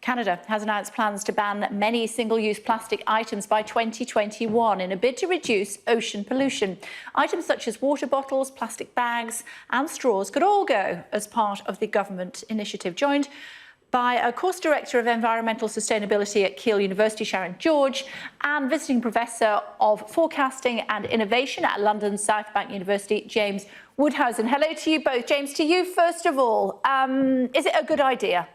Canada has announced plans to ban many single-use plastic items by 2021 in a bid to reduce ocean pollution. Items such as water bottles, plastic bags and straws could all go as part of the government initiative. Joined by a course director of environmental sustainability at Keele University, Sharon, and visiting professor of forecasting and innovation at London South Bank University, James Woudhuysen. Hello to you both. James, to you first of all, is it a good idea?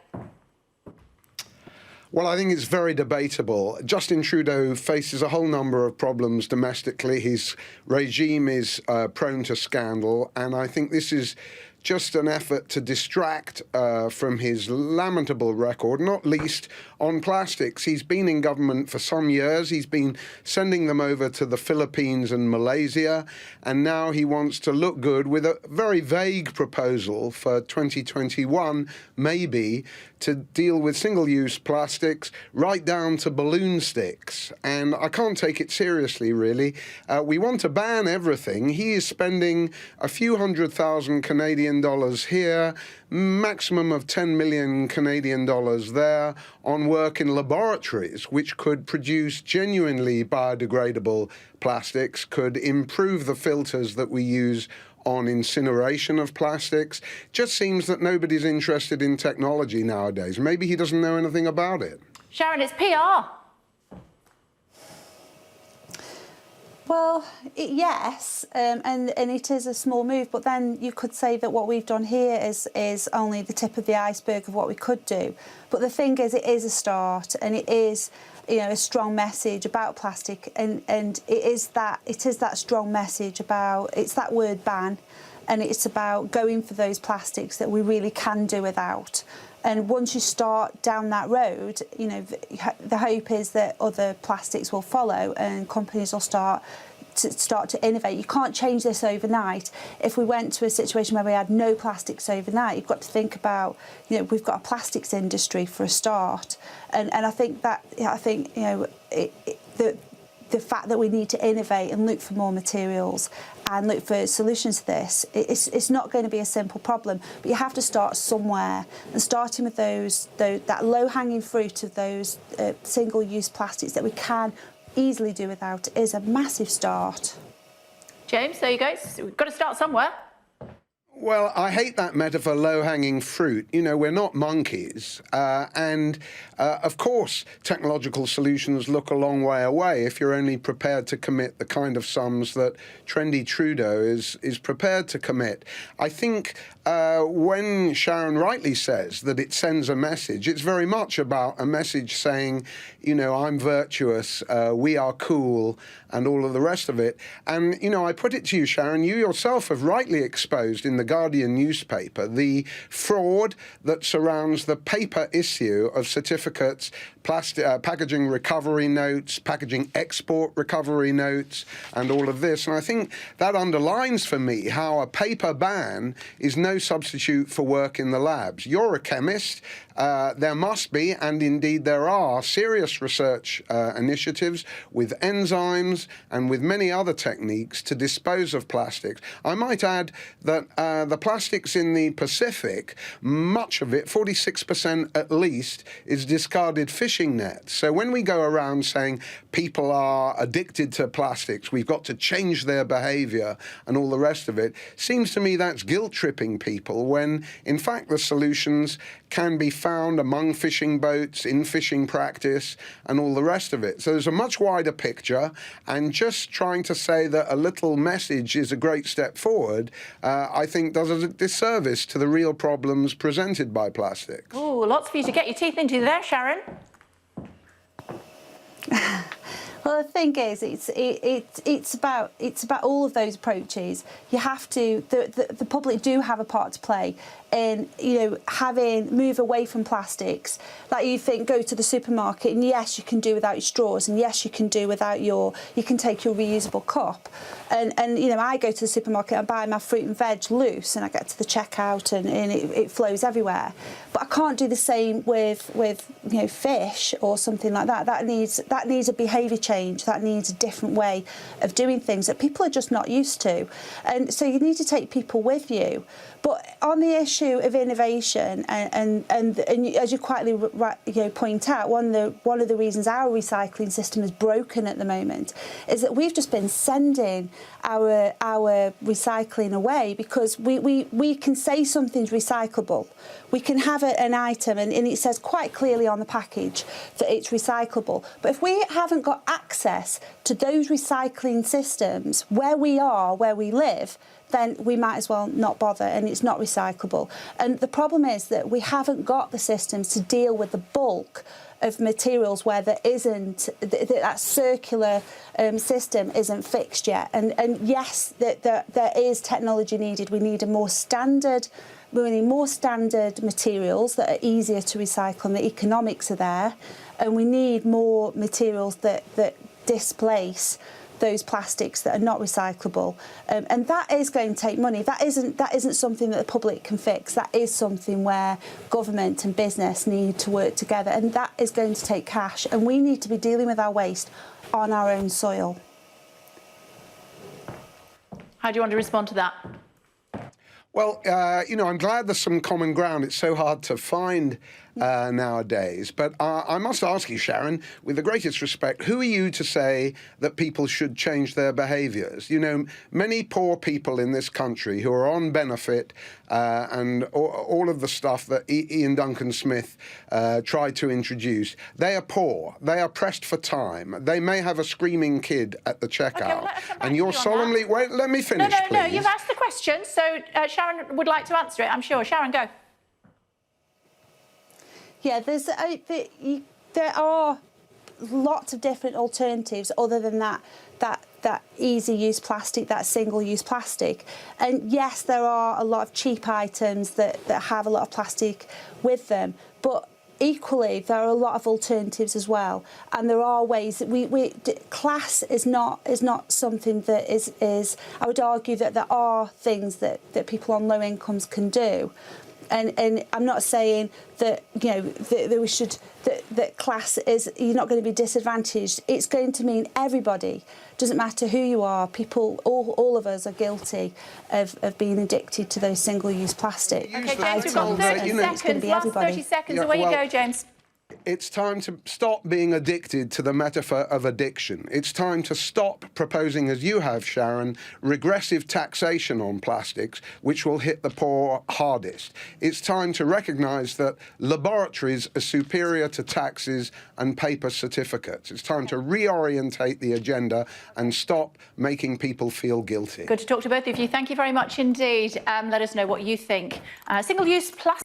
Well, I think it's very debatable. Justin Trudeau faces a whole number of problems domestically. His regime is prone to scandal, and I think this is just an effort to distract from his lamentable record, not least on plastics. He's been in government for some years. He's been sending them over to the Philippines and Malaysia, and now he wants to look good with a very vague proposal for 2021, maybe, to deal with single-use plastics right down to balloon sticks. And I can't take it seriously, really. We want to ban everything. He is spending a few $100,000 Canadian here, maximum of 10 million Canadian dollars there, on work in laboratories which could produce genuinely biodegradable plastics, could improve the filters that we use on incineration of plastics. Just seems that nobody's interested in technology nowadays. Maybe he doesn't know anything about it. Sharon, it's PR. Well, yes, and it is a small move, but then you could say that what we've done here is only the tip of the iceberg of what we could do. But the thing is, it is a start, and it is, you know, a strong message about plastic, and it is that strong message about, it's that word ban, and it's about going for those plastics that we really can do without. And once you start down that road, you know, the hope is that other plastics will follow and companies will start to innovate. You can't change this overnight. If we went to a situation where we had no plastics overnight, you've got to think about, you know, we've got a plastics industry for a start, and I think you know, the fact that we need to innovate and look for more materials and look for solutions to this, it's not going to be a simple problem, but you have to start somewhere, and starting with that low-hanging fruit of those single-use plastics that we can easily do without is a massive start. James, there you go. We've got to start somewhere. Well, I hate that metaphor, low-hanging fruit. You know, we're not monkeys. Of course, technological solutions look a long way away if you're only prepared to commit the kind of sums that trendy Trudeau is prepared to commit. I think when Sharon rightly says that it sends a message, it's very much about a message saying, you know, I'm virtuous, we are cool, and all of the rest of it. And, you know, I put it to you, Sharon, you yourself have rightly exposed in the Guardian newspaper the fraud that surrounds the paper issue of certificates, packaging recovery notes, packaging export recovery notes, and all of this. And I think that underlines for me how a paper ban is no substitute for work in the labs. You're a chemist. There must be, and indeed there are, serious research initiatives with enzymes and with many other techniques to dispose of plastics. I might add that the plastics in the Pacific, much of it, 46% at least, is discarded fishing nets. So when we go around saying people are addicted to plastics, we've got to change their behaviour and all the rest of it, seems to me that's guilt-tripping people when, in fact, the solutions can be found among fishing boats, in fishing practice, and all the rest of it. So there's a much wider picture, and just trying to say that a little message is a great step forward, I think does a disservice to the real problems presented by plastics. Oh, lots for you to get your teeth into there, Sharon. Well, the thing is, it's about all of those approaches. You have to, the public do have a part to play in, you know, move away from plastics. Like, you think, go to the supermarket and yes, you can do without your straws, and yes, you can do without you can take your reusable cup. And you know, I go to the supermarket and buy my fruit and veg loose, and I get to the checkout and it flows everywhere. But I can't do the same with you know, fish or something like that. That needs a behaviour change. change, that needs a different way of doing things that people are just not used to. And so you need to take people with you. But on the issue of innovation, and as you quietly point out, one of the reasons our recycling system is broken at the moment is that we've just been sending our recycling away because we can say something's recyclable. We can have an item and it says quite clearly on the package that it's recyclable. But if we haven't got access to those recycling systems where we are, where we live, then we might as well not bother, and it's not recyclable. And the problem is that we haven't got the systems to deal with the bulk of materials where there isn't, that circular system isn't fixed yet. And yes, there is technology needed. We need more standard materials that are easier to recycle, and the economics are there. And we need more materials that displace those plastics that are not recyclable, and that is going to take money. That isn't something that the public can fix. That is something where government and business need to work together, and that is going to take cash. And we need to be dealing with our waste on our own soil. How do you want to respond to that? Well, I'm glad there's some common ground. It's so hard to find nowadays. But I must ask you, Sharon, with the greatest respect, who are you to say that people should change their behaviours? You know, many poor people in this country who are on benefit and all of the stuff that Ian Duncan Smith tried to introduce, they are poor. They are pressed for time. They may have a screaming kid at the checkout. Okay, and you're solemnly... Wait, let me finish, please. No, you've asked the question, so Sharon would like to answer it, I'm sure. Sharon, go. Yeah, there are lots of different alternatives other than that easy-use plastic, that single-use plastic. And yes, there are a lot of cheap items that have a lot of plastic with them, but equally there are a lot of alternatives as well. And there are ways that class is not something that is. I would argue that there are things that people on low incomes can do. And I'm not saying that that we should that class is, you're not going to be disadvantaged. It's going to mean everybody. Doesn't matter who you are. People, all of us are guilty of being addicted to those single-use plastic. Okay, James, we've got 30 seconds. Last 30 seconds. Away you go, James. It's time to stop being addicted to the metaphor of addiction. It's time to stop proposing, as you have, Sharon, regressive taxation on plastics, which will hit the poor hardest. It's time to recognise that laboratories are superior to taxes and paper certificates. It's time to reorientate the agenda and stop making people feel guilty. Good to talk to both of you. Thank you very much indeed. Let us know what you think. Single-use plastic.